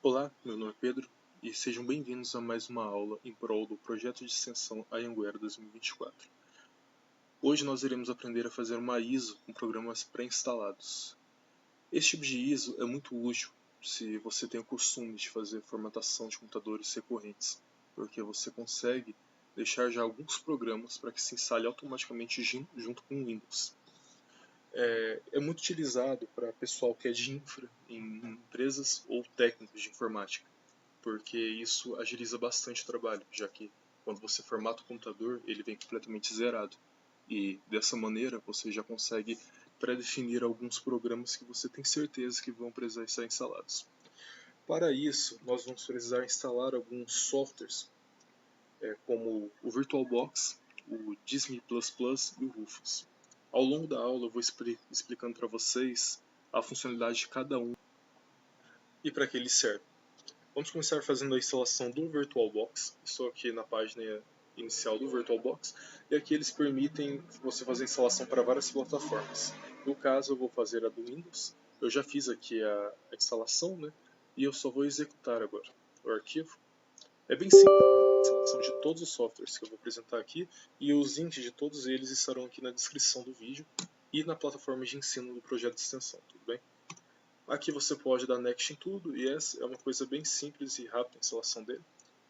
Olá, meu nome é Pedro e sejam bem-vindos a mais uma aula em prol do projeto de extensão Anhanguera 2024. Hoje nós iremos aprender a fazer uma ISO com programas pré-instalados. Este tipo de ISO é muito útil se você tem o costume de fazer formatação de computadores recorrentes, porque você consegue deixar já alguns programas para que se instale automaticamente junto com o Windows. É muito utilizado para pessoal que é de infra em empresas ou técnicos de informática, porque isso agiliza bastante o trabalho, já que quando você formata o computador, ele vem completamente zerado. E dessa maneira você já consegue pré-definir alguns programas que você tem certeza que vão precisar estar instalados. Para isso, nós vamos precisar instalar alguns softwares, como o VirtualBox, o Disney++ e o Rufus. Ao longo da aula eu vou explicando para vocês a funcionalidade de cada um e para que ele serve. Vamos começar fazendo a instalação do VirtualBox. Estou aqui na página inicial do VirtualBox e aqui eles permitem você fazer a instalação para várias plataformas. No caso eu vou fazer a do Windows. Eu já fiz aqui a instalação, né? E eu só vou executar agora o arquivo. É bem simples a instalação de todos os softwares que eu vou apresentar aqui e os links de todos eles estarão aqui na descrição do vídeo e na plataforma de ensino do projeto de extensão, tudo bem? Aqui você pode dar next em tudo e essa é uma coisa bem simples e rápida a instalação dele.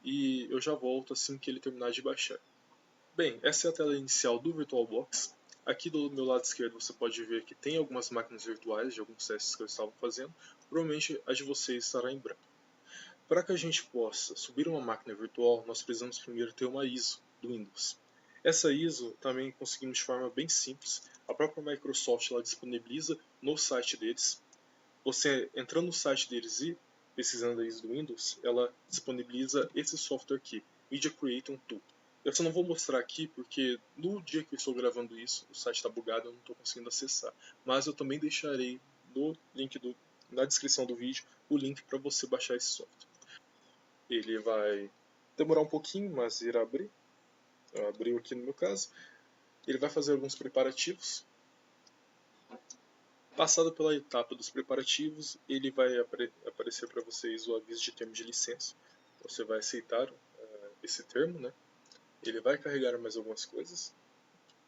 E eu já volto assim que ele terminar de baixar. Bem, essa é a tela inicial do VirtualBox. Aqui do meu lado esquerdo você pode ver que tem algumas máquinas virtuais de alguns testes que eu estava fazendo. Provavelmente a de vocês estará em branco. Para que a gente possa subir uma máquina virtual, nós precisamos primeiro ter uma ISO do Windows. Essa ISO também conseguimos de forma bem simples. A própria Microsoft ela disponibiliza no site deles. Você entrando no site deles e pesquisando a ISO do Windows, ela disponibiliza esse software aqui, Media Creator Tool. Eu só não vou mostrar aqui porque no dia que eu estou gravando isso, o site está bugado, eu não estou conseguindo acessar. Mas eu também deixarei no link na descrição do vídeo o link para você baixar esse software. Ele vai demorar um pouquinho, mas irá abrir. Abriu aqui no meu caso. Ele vai fazer alguns preparativos. Passado pela etapa dos preparativos, ele vai aparecer para vocês o aviso de termo de licença. Você vai aceitar esse termo, né? Ele vai carregar mais algumas coisas.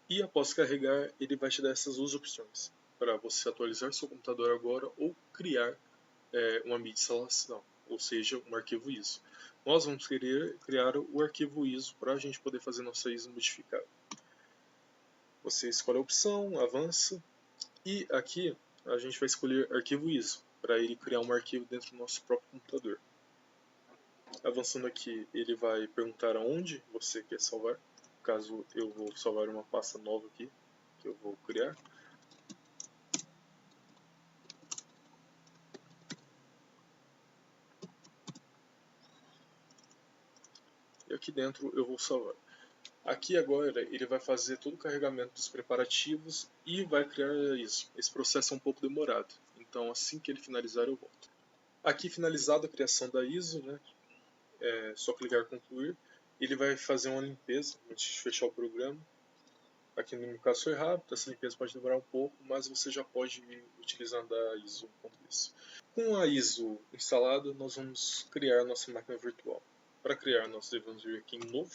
E após carregar, ele vai te dar essas duas opções. Para você atualizar seu computador agora ou criar uma mídia de instalação, ou seja, um arquivo ISO. Nós vamos querer criar o arquivo ISO para a gente poder fazer nossa ISO modificada. Você escolhe a opção, avança, e aqui a gente vai escolher arquivo ISO, para ele criar um arquivo dentro do nosso próprio computador. Avançando aqui, ele vai perguntar aonde você quer salvar. No caso, eu vou salvar uma pasta nova aqui, que eu vou criar. E aqui dentro eu vou salvar. Aqui agora ele vai fazer todo o carregamento dos preparativos e vai criar isso. Esse processo é um pouco demorado, então assim que ele finalizar eu volto. Aqui finalizada a criação da ISO, né, é só clicar em concluir. Ele vai fazer uma limpeza antes de fechar o programa. Aqui no meu caso foi rápido, essa limpeza pode demorar um pouco, mas você já pode ir utilizando a ISO enquanto isso. Com a ISO instalada, nós vamos criar nossa máquina virtual. Para criar, nós devemos vir aqui em Novo.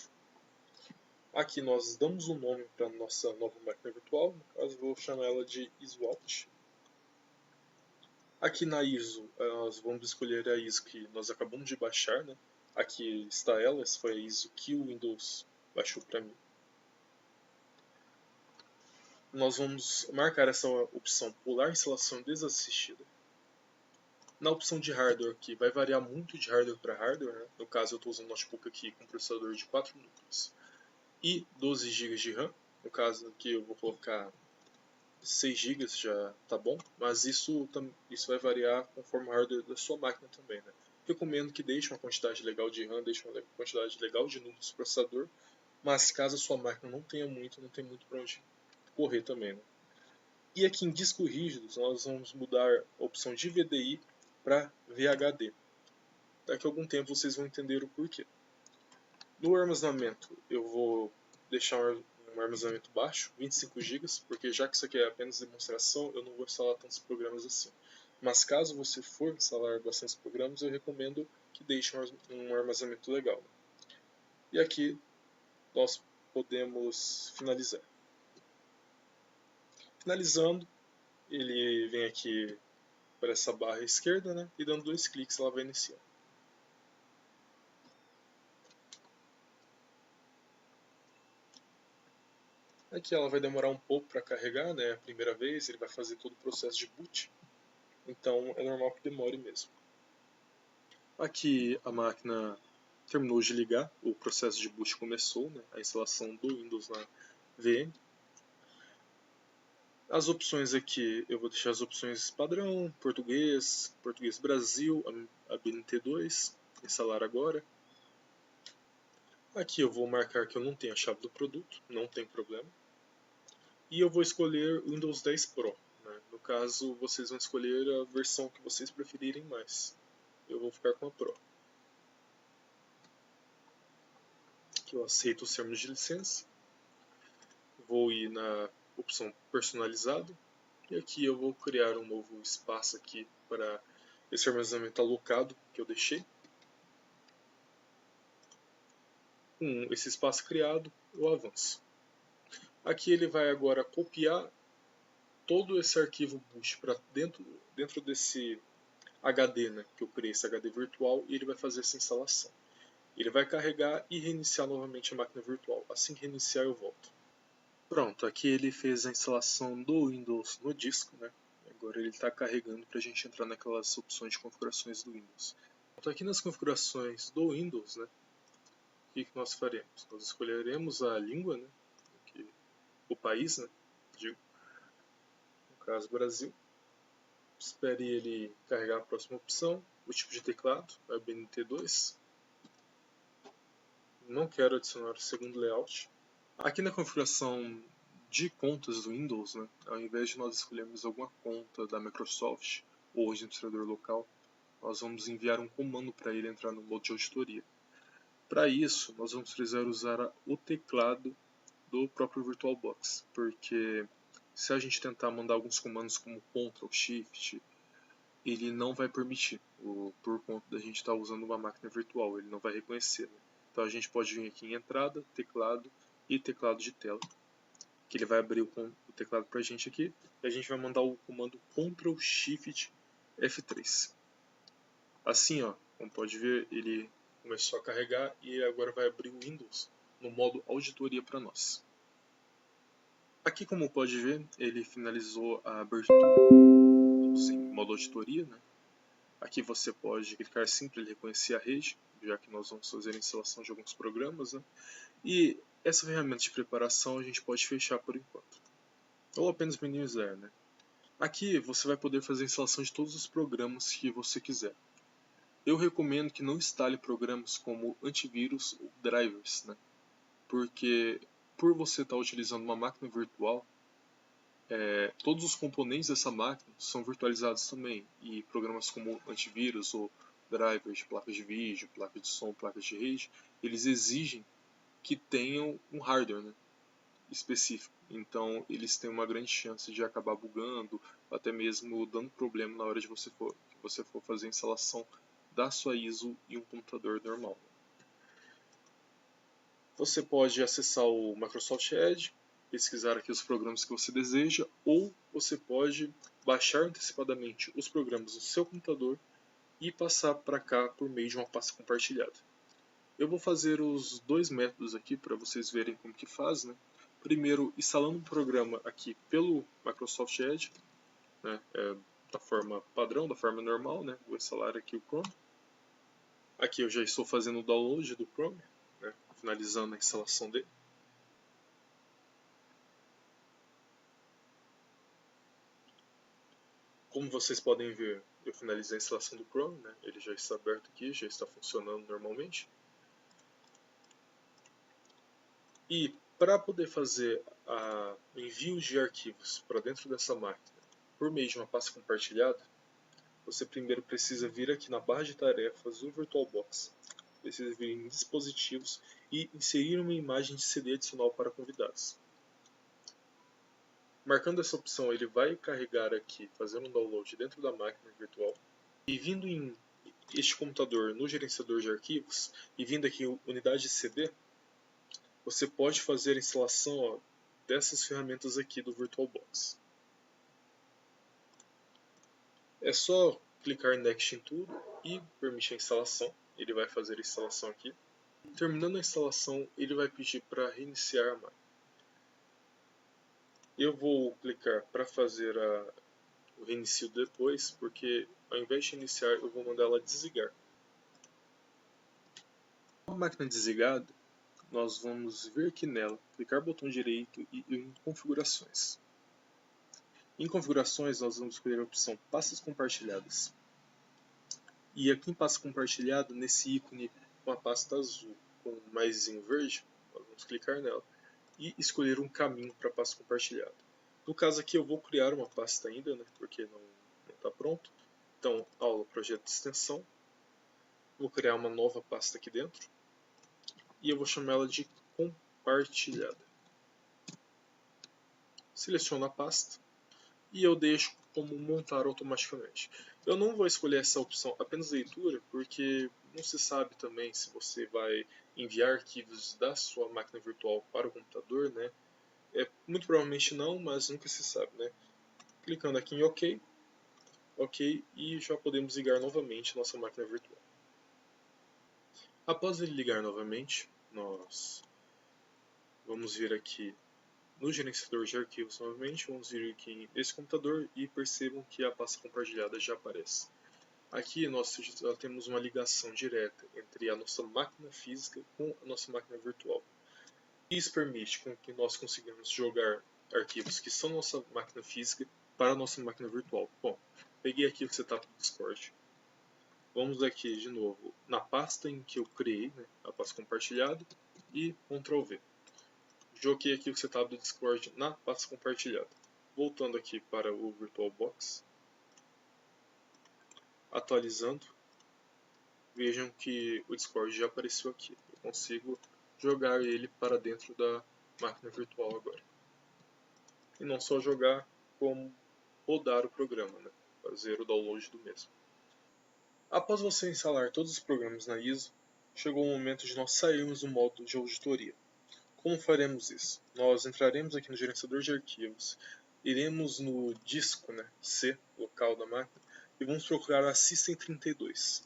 Aqui nós damos um nome para a nossa nova máquina virtual, no caso vou chamar ela de ISOWatch. Aqui na ISO nós vamos escolher a ISO que nós acabamos de baixar, né? Aqui está ela, essa foi a ISO que o Windows baixou para mim. Nós vamos marcar essa opção pular instalação desassistida. Na opção de hardware aqui vai variar muito de hardware para hardware, né? No caso eu estou usando um notebook aqui com processador de 4 núcleos e 12 GB de RAM. No caso aqui eu vou colocar 6 GB já tá bom, mas isso vai variar conforme o hardware da sua máquina também, né? Recomendo que deixe uma quantidade legal de RAM, deixe uma quantidade legal de núcleos do processador, mas caso a sua máquina não tenha muito, não tem muito para onde correr também, né? E aqui em disco rígidos nós vamos mudar a opção de VDI para VHD. Daqui a algum tempo vocês vão entender o porquê. No armazenamento eu vou deixar um armazenamento baixo, 25 GB, porque já que isso aqui é apenas demonstração, eu não vou instalar tantos programas assim. Mas caso você for instalar bastantes programas, eu recomendo que deixe um armazenamento legal. E aqui nós podemos finalizar. Finalizando, ele vem aqui para essa barra esquerda, né? E dando 2 cliques ela vai iniciar. Aqui ela vai demorar um pouco para carregar, né? A primeira vez ele vai fazer todo o processo de boot, então é normal que demore mesmo. Aqui a máquina terminou de ligar, o processo de boot começou, né? A instalação do Windows na VM. As opções aqui, eu vou deixar as opções padrão, português, português Brasil, a BNT2, instalar agora. Aqui eu vou marcar que eu não tenho a chave do produto, não tem problema. E eu vou escolher o Windows 10 Pro. Né? No caso, vocês vão escolher a versão que vocês preferirem mais. Eu vou ficar com a Pro. Aqui eu aceito os termos de licença. Vou ir na opção personalizado. E aqui eu vou criar um novo espaço aqui para esse armazenamento alocado que eu deixei. Com esse espaço criado, eu avanço. Aqui ele vai agora copiar todo esse arquivo boot para dentro desse HD, né, que eu criei, esse HD virtual, e ele vai fazer essa instalação. Ele vai carregar e reiniciar novamente a máquina virtual. Assim que reiniciar eu volto. Pronto, aqui ele fez a instalação do Windows no disco, né? Agora ele está carregando para a gente entrar naquelas opções de configurações do Windows. Então aqui nas configurações do Windows, né, o que nós faremos? Nós escolheremos a língua, né, aqui, o país, né, digo, no caso Brasil. Espere ele carregar a próxima opção, o tipo de teclado, a BNT2. Não quero adicionar o segundo layout. Aqui na configuração de contas do Windows, né, ao invés de nós escolhermos alguma conta da Microsoft ou de administrador local, nós vamos enviar um comando para ele entrar no modo de auditoria. Para isso, nós vamos precisar usar o teclado do próprio VirtualBox, porque se a gente tentar mandar alguns comandos como Ctrl, Shift, ele não vai permitir, por conta da gente estar usando uma máquina virtual, ele não vai reconhecer. Né? Então a gente pode vir aqui em entrada, teclado e teclado de tela, que ele vai abrir o teclado para a gente aqui, e a gente vai mandar o comando Ctrl Shift F3. Assim, ó, como pode ver, ele começou a carregar e agora vai abrir o Windows no modo auditoria para nós. Aqui, como pode ver, ele finalizou a abertura em modo auditoria, né? Aqui você pode clicar sim para ele reconhecer a rede, já que nós vamos fazer a instalação de alguns programas, né? E essa ferramenta de preparação a gente pode fechar por enquanto, ou apenas minimizar, né? Aqui você vai poder fazer a instalação de todos os programas que você quiser. Eu recomendo que não instale programas como antivírus ou drivers, né? Porque por você estar utilizando uma máquina virtual, todos os componentes dessa máquina são virtualizados também, e programas como antivírus ou drivers de placas de vídeo, placas de som, placas de rede, eles exigem que tenham um hardware, né, específico. Então eles têm uma grande chance de acabar bugando, até mesmo dando problema na hora de você for fazer a instalação da sua ISO em um computador normal. Você pode acessar o Microsoft Edge, pesquisar aqui os programas que você deseja, ou você pode baixar antecipadamente os programas no seu computador e passar para cá por meio de uma pasta compartilhada. Eu vou fazer os dois métodos aqui para vocês verem como que faz, né? Primeiro, instalando um programa aqui pelo Microsoft Edge, né? Da forma padrão, da forma normal, né? Vou instalar aqui o Chrome. Aqui eu já estou fazendo o download do Chrome, né? Finalizando a instalação dele. Como vocês podem ver, eu finalizei a instalação do Chrome, né? Ele já está aberto aqui, já está funcionando normalmente. E para poder fazer o envio de arquivos para dentro dessa máquina por meio de uma pasta compartilhada, você primeiro precisa vir aqui na barra de tarefas do VirtualBox, precisa vir em dispositivos e inserir uma imagem de CD adicional para convidados. Marcando essa opção, ele vai carregar aqui, fazendo um download dentro da máquina virtual. E vindo em este computador no gerenciador de arquivos, e vindo aqui em unidade CD, você pode fazer a instalação dessas ferramentas aqui do VirtualBox. É só clicar Next em tudo e permitir a instalação. Ele vai fazer a instalação aqui. Terminando a instalação, ele vai pedir para reiniciar a máquina. Eu vou clicar para fazer o reinicio depois, porque ao invés de iniciar, eu vou mandar ela desligar. Com a máquina desligada, nós vamos vir aqui nela, clicar botão direito e em configurações. Em configurações, nós vamos escolher a opção pastas compartilhadas. E aqui em pasta compartilhada, nesse ícone com a pasta azul com um maisinho verde, nós vamos clicar nela e escolher um caminho para a pasta compartilhada. No caso aqui eu vou criar uma pasta ainda, né, porque não está pronto. Então, aula, projeto de extensão. Vou criar uma nova pasta aqui dentro e eu vou chamar ela de compartilhada. Seleciono a pasta e eu deixo como montar automaticamente. Eu não vou escolher essa opção apenas leitura, porque não se sabe também se você vai enviar arquivos da sua máquina virtual para o computador, né? Muito provavelmente não, mas nunca se sabe, né? Clicando aqui em OK, OK, e já podemos ligar novamente nossa máquina virtual. Após ele ligar novamente, nós vamos vir aqui no gerenciador de arquivos novamente, vamos vir aqui nesse computador e percebam que a pasta compartilhada já aparece. Aqui nós já temos uma ligação direta entre a nossa máquina física com a nossa máquina virtual. Isso permite com que nós consigamos jogar arquivos que são nossa máquina física para a nossa máquina virtual. Bom, peguei aqui o setup do Discord. Vamos aqui de novo na pasta em que eu criei, né, a pasta compartilhada, e Ctrl V. Joguei aqui o setup do Discord na pasta compartilhada. Voltando aqui para o VirtualBox, atualizando, vejam que o Discord já apareceu aqui. Eu consigo jogar ele para dentro da máquina virtual agora. E não só jogar, como rodar o programa, né? Fazer o download do mesmo. Após você instalar todos os programas na ISO, chegou o momento de nós sairmos do modo de auditoria. Como faremos isso? Nós entraremos aqui no gerenciador de arquivos, iremos no disco, né, C, local da máquina, e vamos procurar a System32.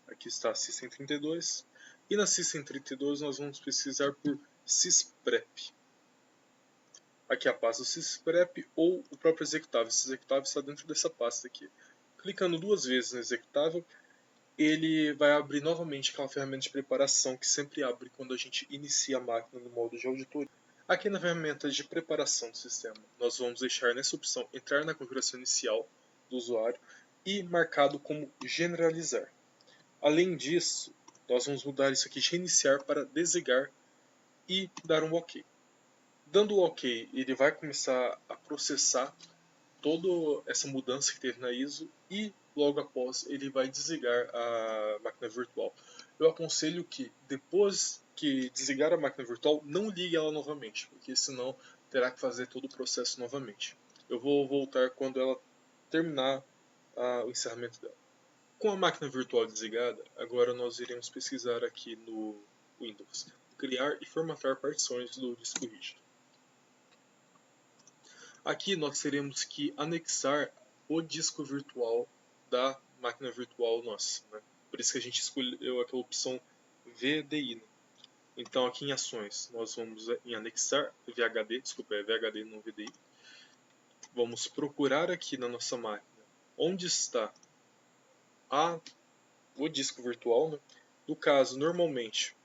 Aqui está a System32, e na System32 nós vamos pesquisar por sysprep. Aqui a pasta do sysprep ou o próprio executável. Esse executável está dentro dessa pasta aqui. Clicando duas vezes no executável, ele vai abrir novamente aquela ferramenta de preparação que sempre abre quando a gente inicia a máquina no modo de auditoria. Aqui na ferramenta de preparação do sistema, nós vamos deixar nessa opção entrar na configuração inicial do usuário e marcado como generalizar. Além disso, nós vamos mudar isso aqui de reiniciar para desligar e dar um OK. Dando o OK, ele vai começar a processar toda essa mudança que teve na ISO e logo após ele vai desligar a máquina virtual. Eu aconselho que depois que desligar a máquina virtual, não ligue ela novamente, porque senão terá que fazer todo o processo novamente. Eu vou voltar quando ela terminar o encerramento dela. Com a máquina virtual desligada, agora nós iremos pesquisar aqui no Windows, criar e formatar partições do disco rígido. Aqui nós teremos que anexar o disco virtual da máquina virtual nossa, né? Por isso que a gente escolheu aquela opção VDI. Né? Então aqui em ações nós vamos em anexar VHD, desculpa, é VHD não VDI. Vamos procurar aqui na nossa máquina onde está o disco virtual. Né? No caso, normalmente,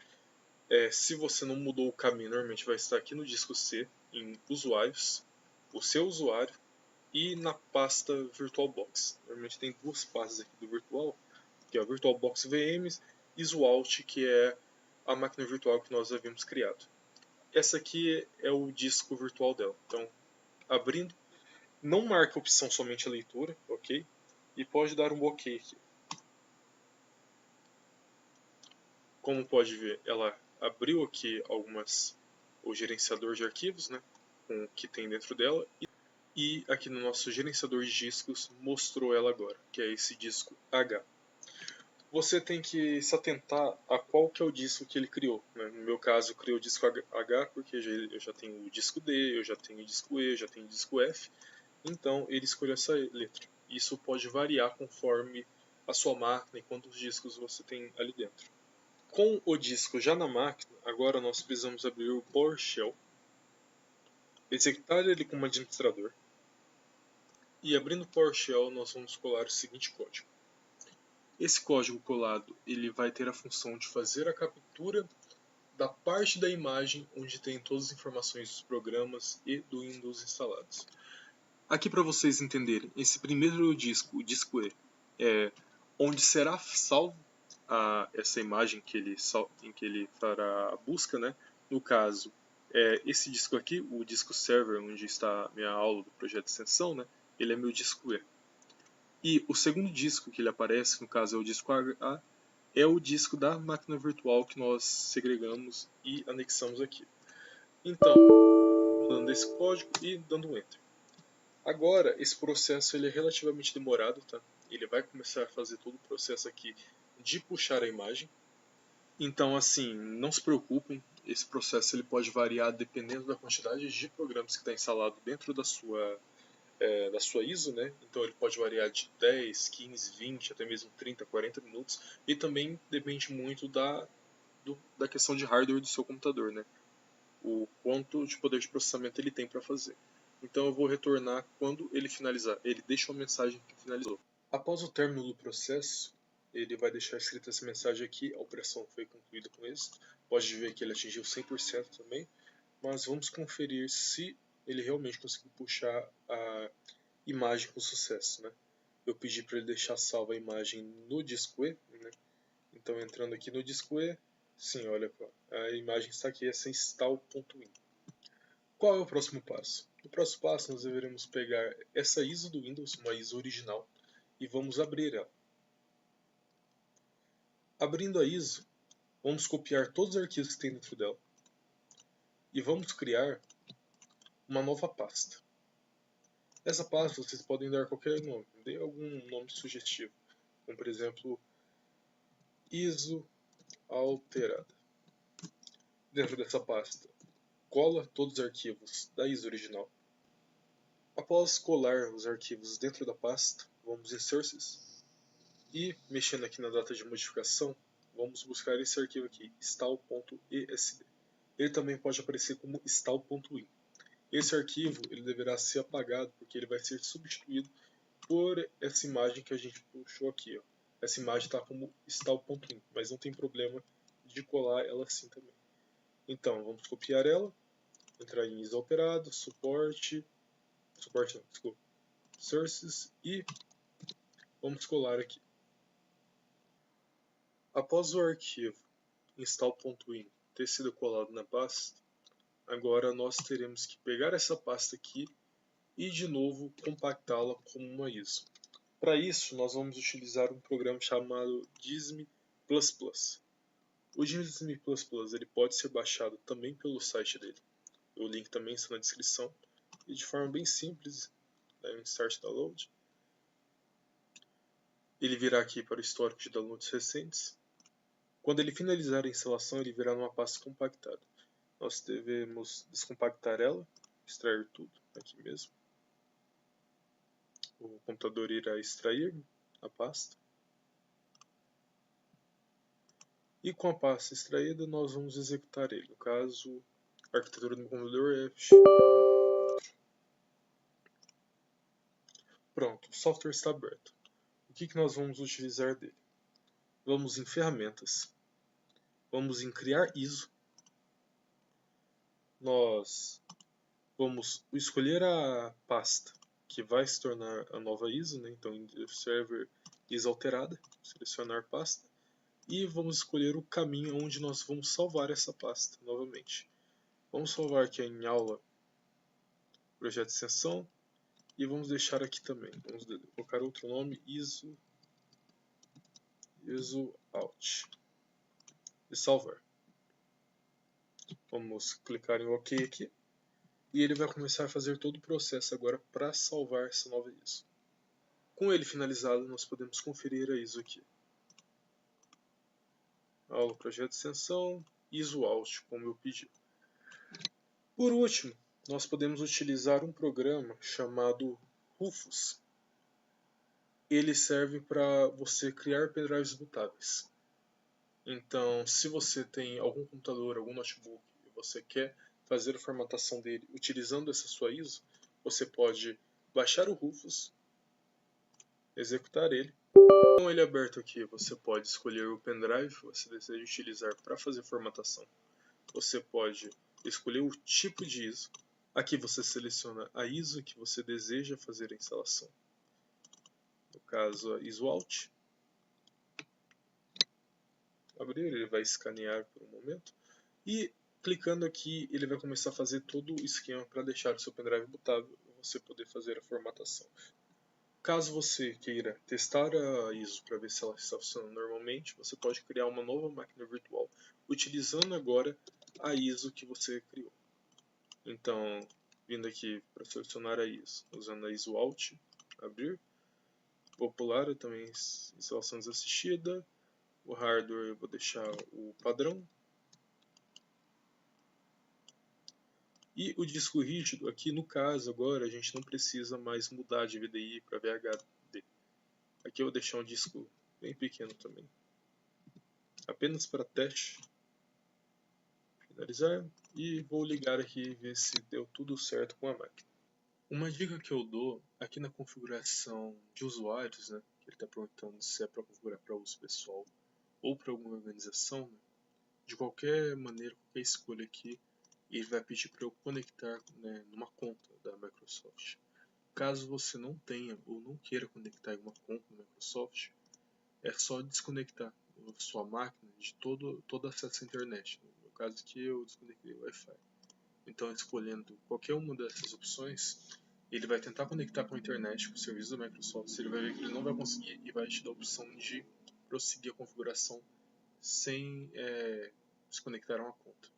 se você não mudou o caminho, normalmente vai estar aqui no disco C, em usuários, o seu usuário, e na pasta VirtualBox. Normalmente tem duas pastas aqui do Virtual, que é o VirtualBox VMs e Zoalt, que é a máquina virtual que nós havíamos criado. Essa aqui é o disco virtual dela. Então, abrindo, não marca a opção somente a leitura, ok? E pode dar um OK aqui. Como pode ver, ela abriu aqui o gerenciador de arquivos, né? com o que tem dentro dela. E aqui no nosso gerenciador de discos mostrou ela agora, que é esse disco H. Você tem que se atentar a qual que é o disco que ele criou. Né? No meu caso, eu criei o disco H porque eu já tenho o disco D, eu já tenho o disco E, eu já tenho o disco F. Então ele escolheu essa letra. Isso pode variar conforme a sua máquina e quantos discos você tem ali dentro. Com o disco já na máquina, agora nós precisamos abrir o PowerShell, executar ele como administrador. E abrindo o PowerShell, nós vamos colar o seguinte código. Esse código colado ele vai ter a função de fazer a captura da parte da imagem onde tem todas as informações dos programas e do Windows instalados. Aqui para vocês entenderem, esse primeiro disco, o disco E, é onde será salvo essa imagem em que ele fará a busca, né? No caso, esse disco aqui, o disco server, onde está a minha aula do projeto de extensão, né? Ele é meu disco E. E o segundo disco que ele aparece, no caso é o disco A, é o disco da máquina virtual que nós segregamos e anexamos aqui. Então, dando esse código e dando um Enter. Agora, esse processo ele é relativamente demorado, tá? Ele vai começar a fazer todo o processo aqui de puxar a imagem. Então, assim, não se preocupem, esse processo ele pode variar dependendo da quantidade de programas que está instalado dentro da sua ISO, né? Então ele pode variar de 10, 15, 20, até mesmo 30, 40 minutos. E também depende muito da questão de hardware do seu computador, né? O quanto de poder de processamento ele tem para fazer. Então eu vou retornar quando ele finalizar. Ele deixa uma mensagem que finalizou. Após o término do processo, ele vai deixar escrita essa mensagem aqui, a operação foi concluída com êxito. Pode ver que ele atingiu 100% também, mas vamos conferir se ele realmente conseguiu puxar a imagem com sucesso, né? Eu pedi para ele deixar salva a imagem no disco E, né? Então entrando aqui no disco E, sim, olha, a imagem está aqui, essa install.in. Qual é o próximo passo? No próximo passo nós deveremos pegar essa ISO do Windows, uma ISO original, e vamos abrir ela. Abrindo a ISO, vamos copiar todos os arquivos que tem dentro dela e vamos criar uma nova pasta. Essa pasta vocês podem dar qualquer nome, dê algum nome sugestivo, como por exemplo ISO alterada. Dentro dessa pasta, cola todos os arquivos da ISO original. Após colar os arquivos dentro da pasta, vamos em Sources e, mexendo aqui na data de modificação, vamos buscar esse arquivo aqui, install.esd. Ele também pode aparecer como install.in. Esse arquivo ele deverá ser apagado porque ele vai ser substituído por essa imagem que a gente puxou aqui. Ó. Essa imagem está como install.in, mas não tem problema de colar ela assim também. Então, vamos copiar ela, entrar em ISO operado, suporte não, desculpa, sources e vamos colar aqui. Após o arquivo install.in ter sido colado na pasta, agora nós teremos que pegar essa pasta aqui e de novo compactá-la como uma ISO. Para isso, nós vamos utilizar um programa chamado Disney++. O Disney++ ele pode ser baixado também pelo site dele. O link também está na descrição. E de forma bem simples, em Start Download, ele virá aqui para o histórico de downloads recentes. Quando ele finalizar a instalação, ele virá numa pasta compactada. Nós devemos descompactar ela, extrair tudo aqui mesmo. O computador irá extrair a pasta. E com a pasta extraída, nós vamos executar ele. No caso, a arquitetura do meu computador é X. Pronto, o software está aberto. O que nós vamos utilizar dele? Vamos em Ferramentas. Vamos em Criar ISO. Nós vamos escolher a pasta que vai se tornar a nova ISO, né? Então, em Server ISO alterada, selecionar pasta. E vamos escolher o caminho onde nós vamos salvar essa pasta novamente. Vamos salvar aqui em aula, projeto de extensão, e vamos deixar aqui também. Vamos colocar outro nome, ISO out. E salvar. Vamos clicar em OK aqui. e ele vai começar a fazer todo o processo agora para salvar essa nova ISO. Com ele finalizado, nós podemos conferir a ISO aqui. Aula, projeto de extensão, ISO Out, como eu pedi. Por último, nós podemos utilizar um programa chamado Rufus. Ele serve para você criar pendrives bootáveis. Então, se você tem algum computador, algum notebook, e você quer fazer a formatação dele utilizando essa sua ISO, você pode baixar o Rufus, executar ele. Com ele aberto aqui, você pode escolher o pendrive que você deseja utilizar para fazer formatação. Você pode escolher o tipo de ISO. Aqui você seleciona a ISO que você deseja fazer a instalação. No caso, a ISO Out. Abrir, ele vai escanear por um momento. E clicando aqui, ele vai começar a fazer todo o esquema para deixar o seu pendrive bootável e você poder fazer a formatação. Caso você queira testar a ISO para ver se ela está funcionando normalmente, você pode criar uma nova máquina virtual utilizando agora a ISO que você criou. Então, vindo aqui para selecionar a ISO, usando a ISO Alt, abrir, vou pular também instalação desassistida, o hardware eu vou deixar o padrão, e o disco rígido, aqui no caso agora a gente não precisa mais mudar de VDI para VHD. Aqui eu vou deixar um disco bem pequeno também. Apenas para teste. Finalizar. E vou ligar aqui e ver se deu tudo certo com a máquina. Uma dica que eu dou aqui na configuração de usuários, né, que ele está perguntando se é para configurar para uso pessoal ou para alguma organização, né, de qualquer maneira, qualquer escolha aqui, ele vai pedir para eu conectar, né, numa conta da Microsoft. Caso você não tenha ou não queira conectar em uma conta da Microsoft, é só desconectar a sua máquina de todo acesso à internet. No caso aqui eu desconectei o Wi-Fi. Então, escolhendo qualquer uma dessas opções, ele vai tentar conectar com a internet, com o serviço da Microsoft. Ele vai ver que ele não vai conseguir e vai te dar a opção de prosseguir a configuração sem desconectar uma conta.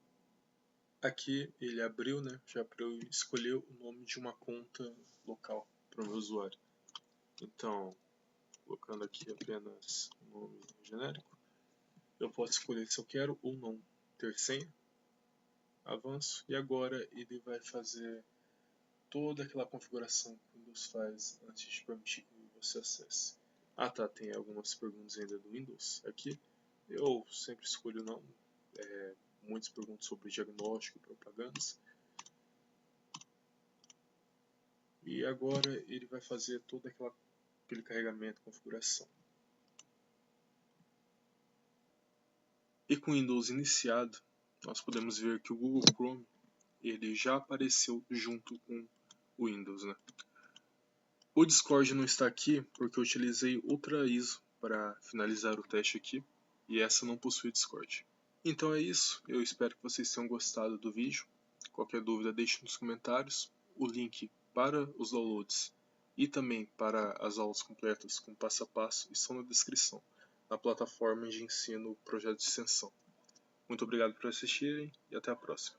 Aqui ele abriu, né, já para eu escolher o nome de uma conta local para o meu usuário. Então, colocando aqui apenas um nome genérico, eu posso escolher se eu quero ou não ter senha. Avanço e agora ele vai fazer toda aquela configuração que o Windows faz antes de permitir que você acesse. Ah tá, tem algumas perguntas ainda do Windows aqui. Eu sempre escolho não. Muitas perguntas sobre diagnóstico e propagandas. E agora ele vai fazer todo aquele carregamento, configuração. E com o Windows iniciado, nós podemos ver que o Google Chrome ele já apareceu junto com o Windows, né? O Discord não está aqui porque eu utilizei outra ISO para finalizar o teste aqui e essa não possui Discord. Então é isso, eu espero que vocês tenham gostado do vídeo. Qualquer dúvida deixe nos comentários. O link para os downloads e também para as aulas completas com passo a passo estão na descrição, na plataforma de ensino Projeto de Extensão. Muito obrigado por assistirem e até a próxima.